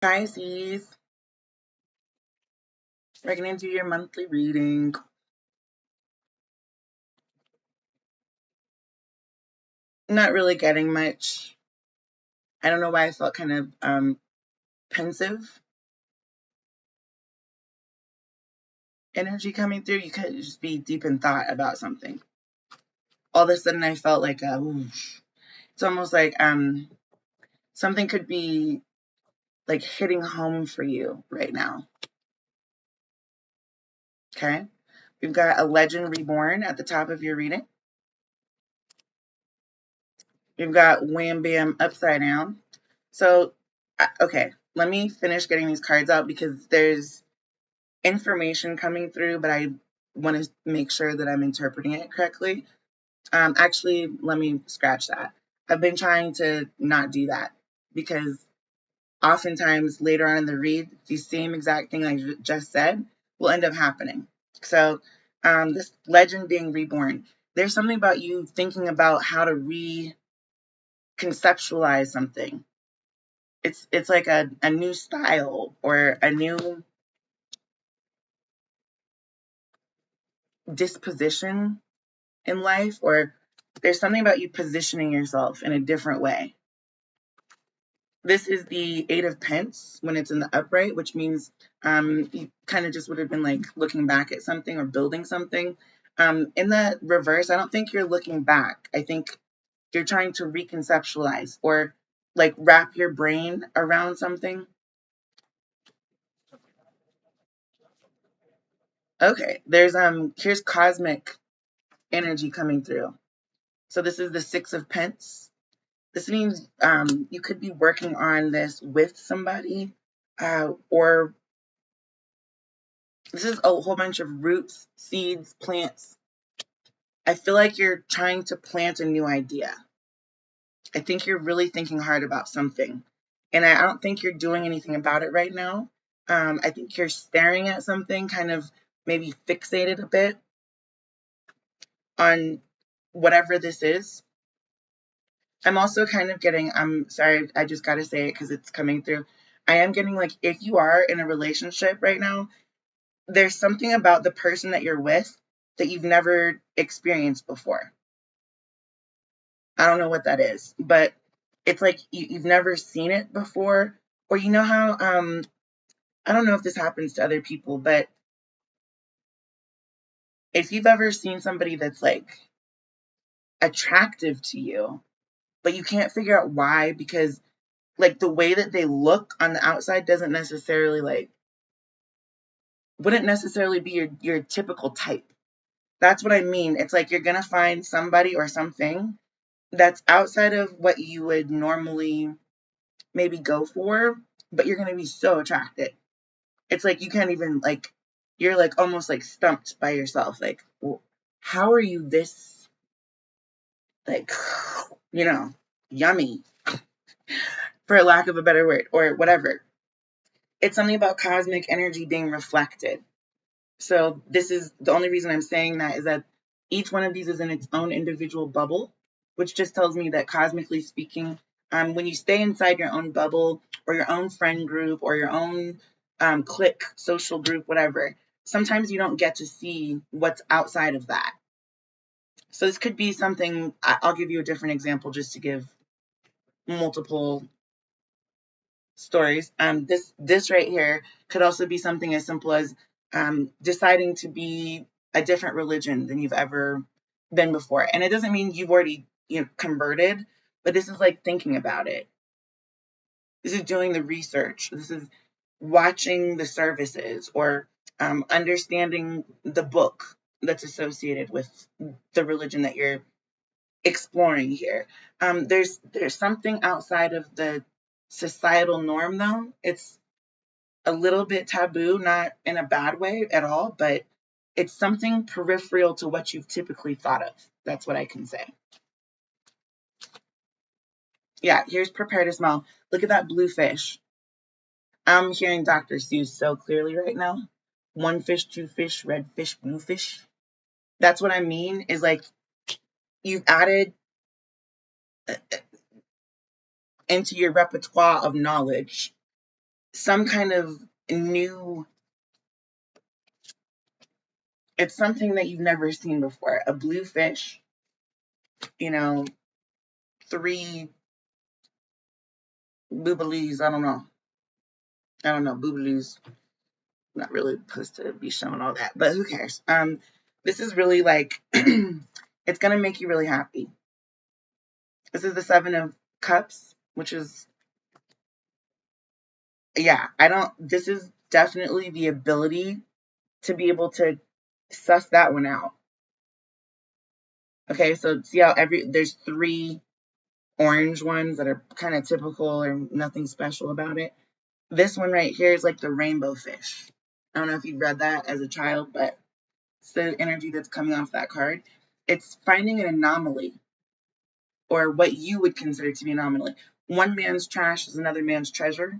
Pisces, we're going to do your monthly reading. Not really getting much. I don't know why I felt kind of pensive energy coming through. You could just be deep in thought about something. All of a sudden, I felt like it's almost like something could be like hitting home for you right now. Okay, we've got a legend reborn at the top of your reading. We've got wham bam upside down. So, okay, let me finish getting these cards out because there's information coming through, but I want to make sure that I'm interpreting it correctly. Actually, let me scratch that. I've been trying to not do that because oftentimes later on in the read, the same exact thing I just said will end up happening. So, this legend being reborn, there's something about you thinking about how to reconceptualize something. It's like a new style or a new disposition in life, or there's something about you positioning yourself in a different way. This is the Eight of Pence when it's in the upright, which means you kind of just would have been like looking back at something or building something. In the reverse, I don't think you're looking back. I think you're trying to reconceptualize or like wrap your brain around something. Okay, here's cosmic energy coming through. So this is the Six of Pence. This means you could be working on this with somebody, or this is a whole bunch of roots, seeds, plants. I feel like you're trying to plant a new idea. I think you're really thinking hard about something. And I don't think you're doing anything about it right now. I think you're staring at something, kind of maybe fixated a bit on whatever this is. I'm also kind of getting, I'm sorry, I just got to say it because it's coming through. I am getting like, if you are in a relationship right now, there's something about the person that you're with that you've never experienced before. I don't know what that is, but it's like you've never seen it before. Or you know how, I don't know if this happens to other people, but if you've ever seen somebody that's like attractive to you, but you can't figure out why, because like the way that they look on the outside doesn't necessarily like wouldn't necessarily be your typical type. That's what I mean. It's like you're gonna find somebody or something that's outside of what you would normally maybe go for, but you're gonna be so attracted. It's like you can't even like you're like almost like stumped by yourself. Like, well, how are you this like you know yummy for lack of a better word or whatever. It's something about cosmic energy being reflected. So this is the only reason I'm saying that is that each one of these is in its own individual bubble, which just tells me that cosmically speaking, when you stay inside your own bubble or your own friend group or your own clique, social group, whatever, sometimes you don't get to see what's outside of that. So this could be something, I'll give you a different example just to give multiple stories. This right here could also be something as simple as deciding to be a different religion than you've ever been before. And it doesn't mean you've already converted, but this is like thinking about it. This is doing the research. This is watching the services or understanding the book that's associated with the religion that you're exploring here. There's something outside of the societal norm though. It's a little bit taboo, not in a bad way at all, but it's something peripheral to what you've typically thought of. That's what I can say. Yeah, here's prepare to smell. Look at that blue fish. I'm hearing Dr. Seuss so clearly right now. One fish, two fish, red fish, blue fish. That's what I mean is like you've added into your repertoire of knowledge some kind of new, it's something that you've never seen before. A blue fish, you know, three boobalies, I don't know, boobaloo's not really supposed to be showing all that, but who cares? This is really like, it's gonna make you really happy. This is the Seven of Cups, which is, yeah, this is definitely the ability to be able to suss that one out. Okay, so see how there's three orange ones that are kind of typical or nothing special about it. This one right here is like the rainbow fish. I don't know if you read that as a child, but it's the energy that's coming off that card. It's finding an anomaly, or what you would consider to be an anomaly. One man's trash is another man's treasure.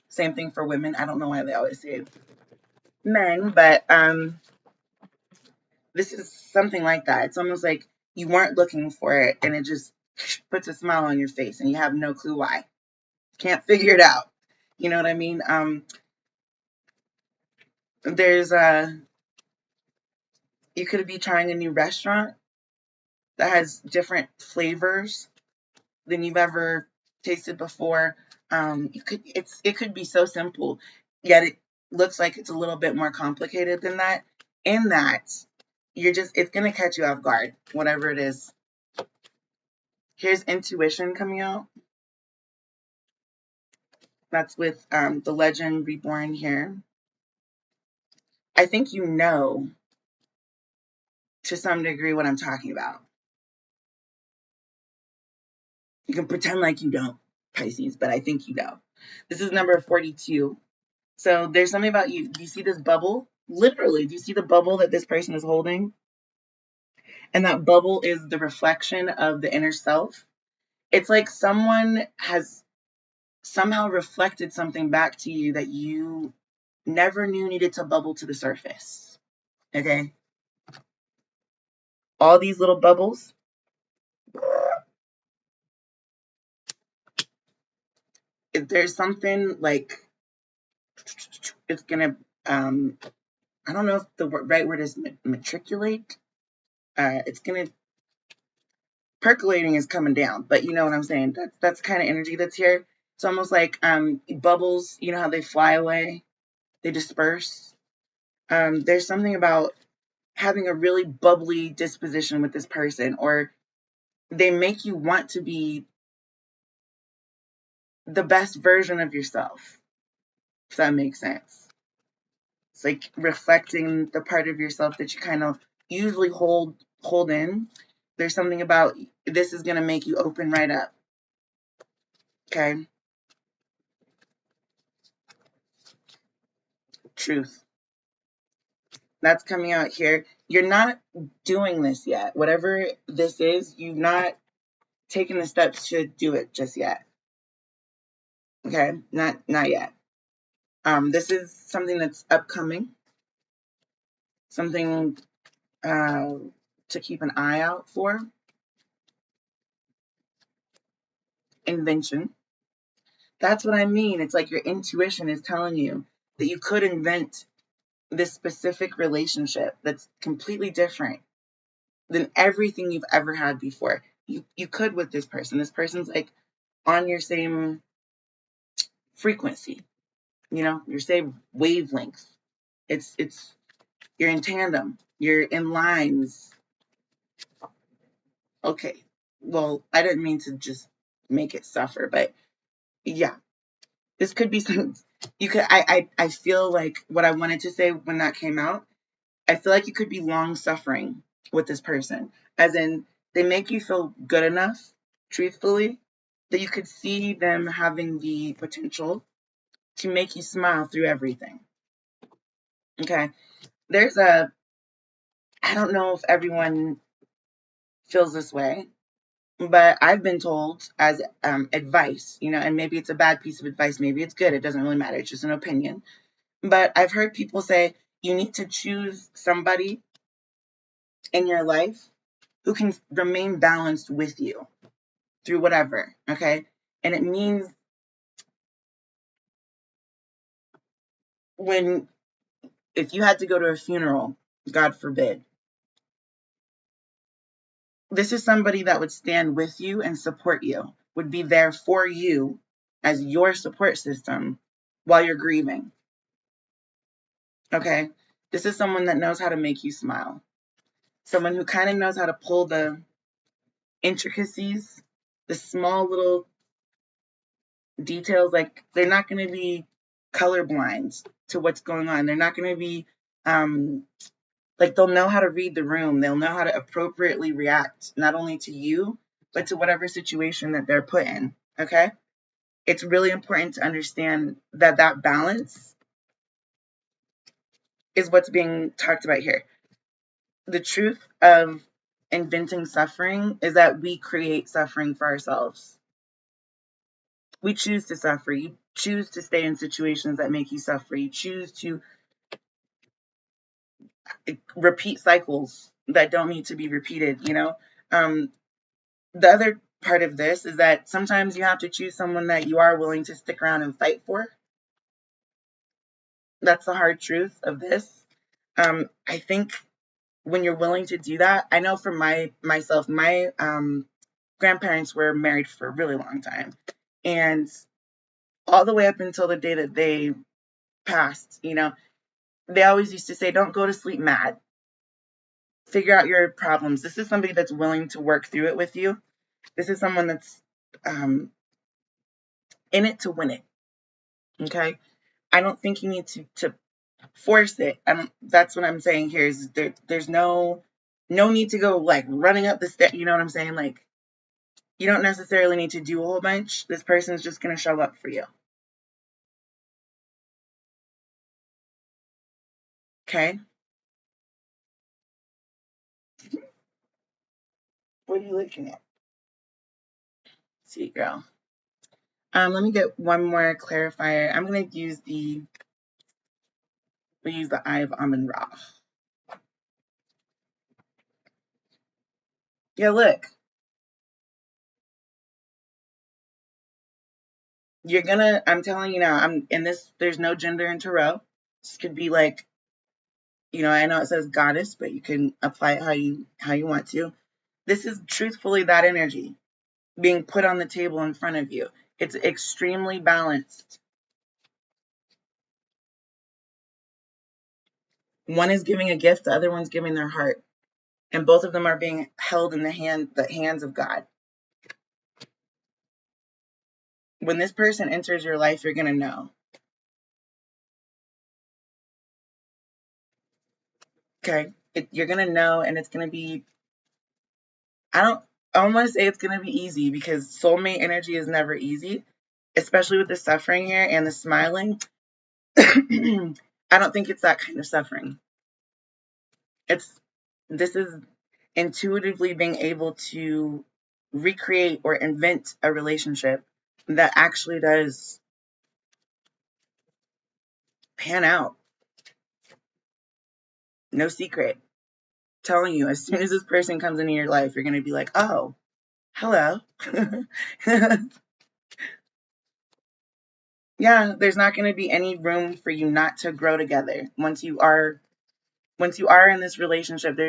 Same thing for women. I don't know why they always say men, but this is something like that. It's almost like you weren't looking for it and it just puts a smile on your face and you have no clue why. Can't figure it out. You know what I mean? There's you could be trying a new restaurant that has different flavors than you've ever tasted before. It could be so simple, yet it looks like it's a little bit more complicated than that. In that, it's gonna catch you off guard, whatever it is. Here's intuition coming out. That's with the legend reborn here. I think you know to some degree what I'm talking about. You can pretend like you don't, Pisces, but I think you know. This is number 42. So there's something about you. Do you see this bubble? Literally, do you see the bubble that this person is holding? And that bubble is the reflection of the inner self. It's like someone has somehow reflected something back to you that you never knew needed to bubble to the surface. Okay? All these little bubbles, if there's something like, it's gonna, I don't know if the right word is matriculate. It's gonna, percolating is coming down, but you know what I'm saying. That's the kind of energy that's here. It's almost like bubbles. You know how they fly away, they disperse. There's something about having a really bubbly disposition with this person, or they make you want to be the best version of yourself, if that makes sense. It's like reflecting the part of yourself that you kind of usually hold in. There's something about this is gonna make you open right up. Okay. Truth. That's coming out here. You're not doing this yet. Whatever this is, you've not taken the steps to do it just yet. Okay? Not yet. This is something that's upcoming. Something to keep an eye out for. Invention. That's what I mean. It's like your intuition is telling you that you could invent this specific relationship that's completely different than everything you've ever had before. You could with this person. This person's like on your same frequency, your same wavelength. It's you're in tandem. You're in lines. Okay. Well, I didn't mean to just make it suffer, but yeah, this could be some. You could. I feel like what I wanted to say when that came out. I feel like you could be long suffering with this person, as in they make you feel good enough, truthfully, that you could see them having the potential to make you smile through everything. Okay. There's I don't know if everyone feels this way, but I've been told as advice, and maybe it's a bad piece of advice, maybe it's good, it doesn't really matter, it's just an opinion. But I've heard people say you need to choose somebody in your life who can remain balanced with you through whatever, okay? And it means if you had to go to a funeral, God forbid, this is somebody that would stand with you and support you, would be there for you as your support system while you're grieving. Okay? This is someone that knows how to make you smile. Someone who kind of knows how to pull the intricacies, the small little details. Like, they're not going to be colorblind to what's going on. They're not going to be, like, they'll know how to read the room. They'll know how to appropriately react, not only to you, but to whatever situation that they're put in. Okay? It's really important to understand that that balance is what's being talked about here. The truth of inventing suffering is that we create suffering for ourselves. We choose to suffer. You choose to stay in situations that make you suffer. You choose to repeat cycles that don't need to be repeated, you know? The other part of this is that sometimes you have to choose someone that you are willing to stick around and fight for. That's the hard truth of this. I think when you're willing to do that, I know for myself, my grandparents were married for a really long time. And all the way up until the day that they passed, you know, they always used to say, don't go to sleep mad. Figure out your problems. This is somebody that's willing to work through it with you. This is someone that's in it to win it. Okay? I don't think you need to force it. That's what I'm saying here is there's no need to go like running up the step. You know what I'm saying? Like, you don't necessarily need to do a whole bunch. This person's just going to show up for you. Okay? What are you looking at? Sweet girl. Let me get one more clarifier. I'm going to use the Eye of Amun-Ra. Yeah, look. I'm telling you now, I'm in this, there's no gender in tarot. This could be like, you know, I know it says goddess, but you can apply it how you want to. This is truthfully that energy being put on the table in front of you. It's extremely balanced. One is giving a gift, the other one's giving their heart. And both of them are being held in the hands of God. When this person enters your life, you're gonna know. Okay? You're gonna know, and it's gonna be, I don't want to say it's gonna be easy, because soulmate energy is never easy, especially with the suffering here and the smiling. I don't think it's that kind of suffering. This is intuitively being able to recreate or invent a relationship that actually does pan out. No secret. Telling you, as soon as this person comes into your life, you're going to be like, oh, hello. Yeah, there's not going to be any room for you not to grow together. Once you are in this relationship,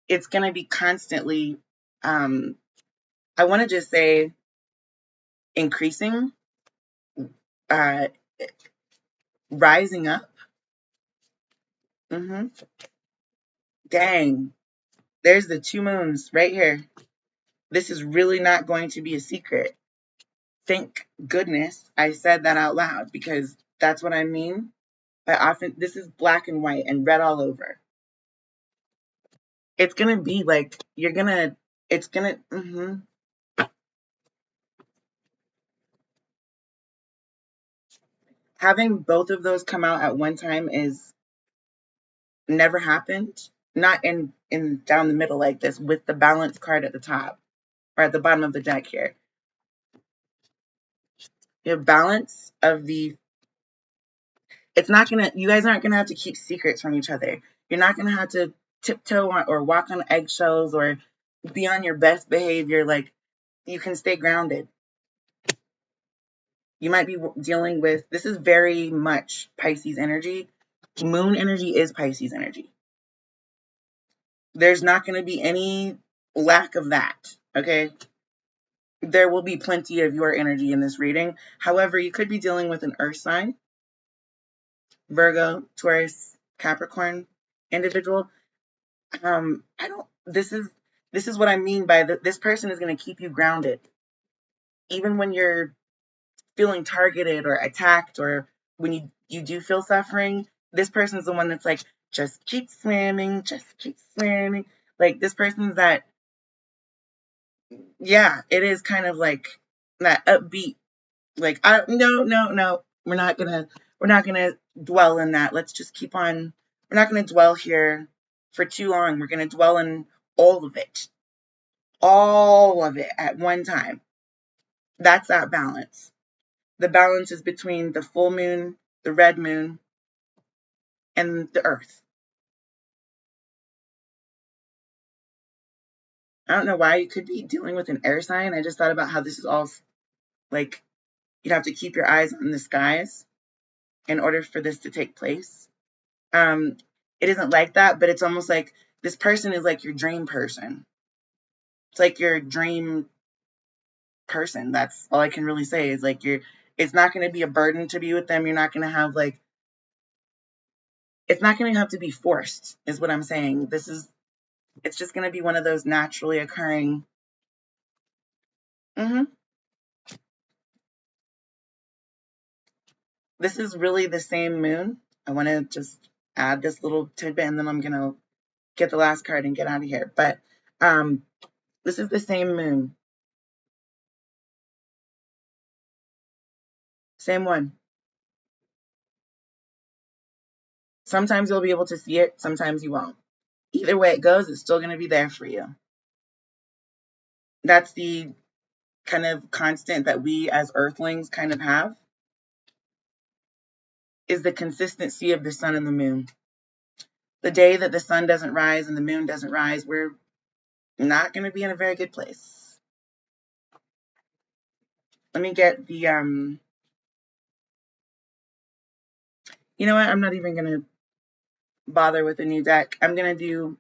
it's going to be constantly, I want to just say, increasing, uh, rising up. Dang, there's the 2 moons right here. This is really not going to be a secret. Thank goodness I said that out loud, because that's what I mean. But often this is black and white and red all over. It's gonna be like having both of those come out at one time is never happened. Not in down the middle like this, with the balance card at the top or at the bottom of the deck here. The balance of the, you guys aren't gonna have to keep secrets from each other. You're not gonna have to tiptoe or walk on eggshells or be on your best behavior. Like, you can stay grounded. You might be dealing with, this is very much Pisces energy. Moon energy is Pisces energy. There's not going to be any lack of that, okay? There will be plenty of your energy in this reading. However, you could be dealing with an earth sign, Virgo, Taurus, Capricorn individual. I don't, this is what I mean by this person is going to keep you grounded. Even when you're feeling targeted or attacked, or when you do feel suffering, this person's the one that's like, just keep swimming, just keep swimming. Like, this person's that, yeah, it is kind of like that upbeat, like, no, we're not gonna dwell in that. Let's just keep on, we're not gonna dwell here for too long. We're gonna dwell in all of it at one time. That's that balance. The balance is between the full moon, the red moon, and the earth. I don't know why you could be dealing with an air sign. I just thought about how this is all like, you'd have to keep your eyes on the skies in order for this to take place. It isn't like that, but it's almost like this person is like your dream person. It's like your dream person. That's all I can really say is like it's not going to be a burden to be with them. You're not going to have like, it's not going to have to be forced, is what I'm saying. It's just going to be one of those naturally occurring. This is really the same moon. I want to just add this little tidbit, and then I'm going to get the last card and get out of here. But this is the same moon. Same one. Sometimes you'll be able to see it, sometimes you won't. Either way it goes, it's still going to be there for you. That's the kind of constant that we as earthlings kind of have, is the consistency of the sun and the moon. The day that the sun doesn't rise and the moon doesn't rise, we're not going to be in a very good place. Let me get the, you know what? I'm not even going to bother with a new deck. I'm going to do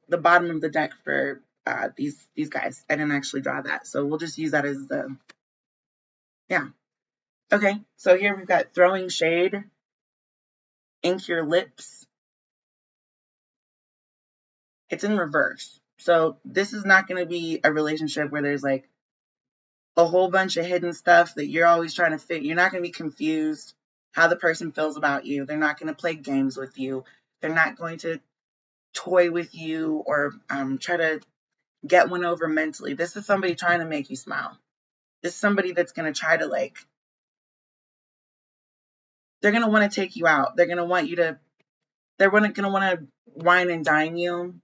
the bottom of the deck for these guys. I didn't actually draw that, so we'll just use that as the, yeah. Okay, so here we've got throwing shade, ink your lips. It's in reverse. So this is not going to be a relationship where there's like a whole bunch of hidden stuff that you're always trying to fit. You're not going to be confused how the person feels about you. They're not going to play games with you. They're not going to toy with you or try to get one over mentally. This is somebody trying to make you smile. This is somebody that's going to try to like, they're going to want to take you out. They're going to want you to, they're going to want to wine and dine you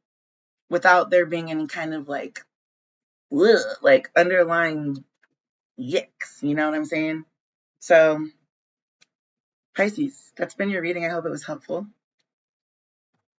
without there being any kind of like, ugh, like underlying yicks. You know what I'm saying? So Pisces, that's been your reading. I hope it was helpful.